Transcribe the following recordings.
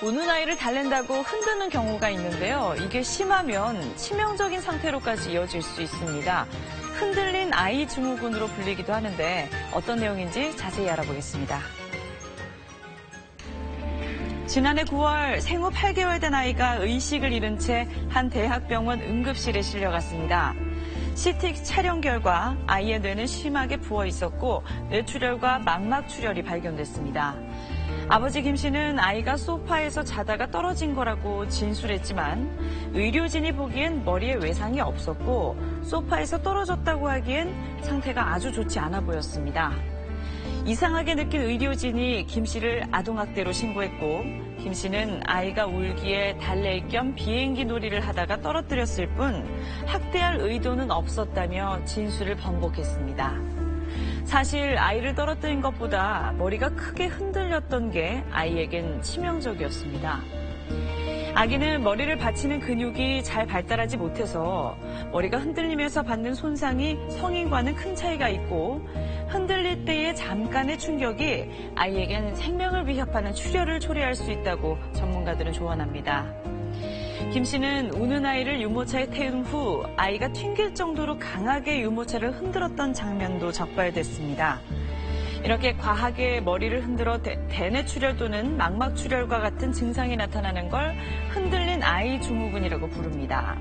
우는 아이를 달랜다고 흔드는 경우가 있는데요. 이게 심하면 치명적인 상태로까지 이어질 수 있습니다. 흔들린 아이 증후군으로 불리기도 하는데 어떤 내용인지 자세히 알아보겠습니다. 지난해 9월 생후 8개월 된 아이가 의식을 잃은 채 한 대학병원 응급실에 실려갔습니다. CT 촬영 결과 아이의 뇌는 심하게 부어 있었고 뇌출혈과 망막출혈이 발견됐습니다. 아버지 김 씨는 아이가 소파에서 자다가 떨어진 거라고 진술했지만 의료진이 보기엔 머리에 외상이 없었고 소파에서 떨어졌다고 하기엔 상태가 아주 좋지 않아 보였습니다. 이상하게 느낀 의료진이 김 씨를 아동학대로 신고했고 김 씨는 아이가 울기에 달랠 겸 비행기 놀이를 하다가 떨어뜨렸을 뿐 학대할 의도는 없었다며 진술을 번복했습니다. 사실 아이를 떨어뜨린 것보다 머리가 크게 흔들렸던 게 아이에겐 치명적이었습니다. 아기는 머리를 받치는 근육이 잘 발달하지 못해서 머리가 흔들리면서 받는 손상이 성인과는 큰 차이가 있고 흔들릴 때의 잠깐의 충격이 아이에겐 생명을 위협하는 출혈을 초래할 수 있다고 전문가들은 조언합니다. 김 씨는 우는 아이를 유모차에 태운 후 아이가 튕길 정도로 강하게 유모차를 흔들었던 장면도 적발됐습니다. 이렇게 과하게 머리를 흔들어 대뇌출혈 또는 망막출혈과 같은 증상이 나타나는 걸 흔들린 아이 증후군이라고 부릅니다.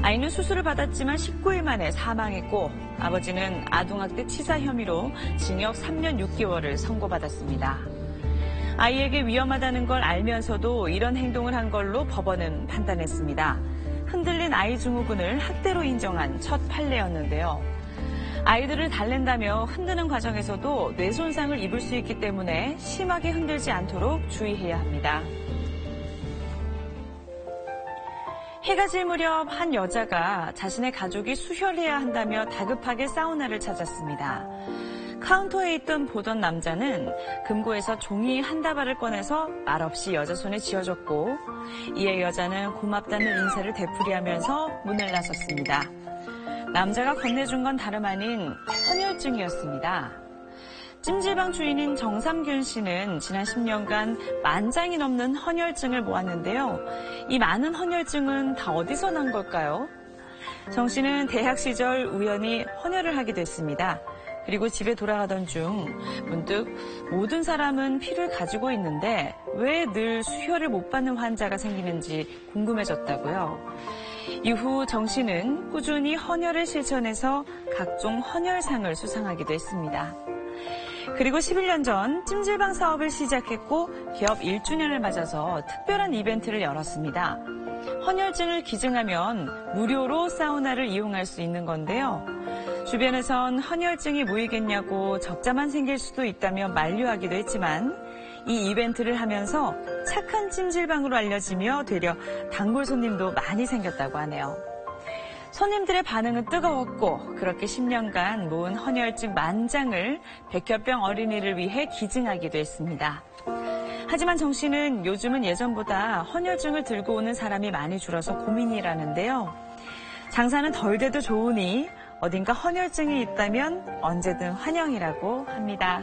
아이는 수술을 받았지만 19일 만에 사망했고 아버지는 아동학대 치사 혐의로 징역 3년 6개월을 선고받았습니다. 아이에게 위험하다는 걸 알면서도 이런 행동을 한 걸로 법원은 판단했습니다. 흔들린 아이 증후군을 학대로 인정한 첫 판례였는데요. 아이들을 달랜다며 흔드는 과정에서도 뇌 손상을 입을 수 있기 때문에 심하게 흔들지 않도록 주의해야 합니다. 해가 질 무렵 한 여자가 자신의 가족이 수혈해야 한다며 다급하게 사우나를 찾았습니다. 카운터에 있던 보던 남자는 금고에서 종이 한 다발을 꺼내서 말없이 여자 손에 쥐어줬고 이에 여자는 고맙다는 인사를 되풀이하면서 문을 나섰습니다. 남자가 건네준 건 다름 아닌 헌혈증이었습니다. 찜질방 주인인 정삼균 씨는 지난 10년간 10,000장이 넘는 헌혈증을 모았는데요. 이 많은 헌혈증은 다 어디서 난 걸까요? 정 씨는 대학 시절 우연히 헌혈을 하게 됐습니다. 그리고 집에 돌아가던 중 문득 모든 사람은 피를 가지고 있는데 왜 늘 수혈을 못 받는 환자가 생기는지 궁금해졌다고요. 이후 정 씨는 꾸준히 헌혈을 실천해서 각종 헌혈상을 수상하기도 했습니다. 그리고 11년 전 찜질방 사업을 시작했고 기업 1주년을 맞아서 특별한 이벤트를 열었습니다. 헌혈증을 기증하면 무료로 사우나를 이용할 수 있는 건데요. 주변에선 헌혈증이 모이겠냐고 적자만 생길 수도 있다며 만류하기도 했지만 이 이벤트를 하면서 착한 찜질방으로 알려지며 되려 단골 손님도 많이 생겼다고 하네요. 손님들의 반응은 뜨거웠고 그렇게 10년간 모은 헌혈증 10,000장을 백혈병 어린이를 위해 기증하기도 했습니다. 하지만 정 씨는 요즘은 예전보다 헌혈증을 들고 오는 사람이 많이 줄어서 고민이라는데요. 장사는 덜 돼도 좋으니 어딘가 헌혈증이 있다면 언제든 환영이라고 합니다.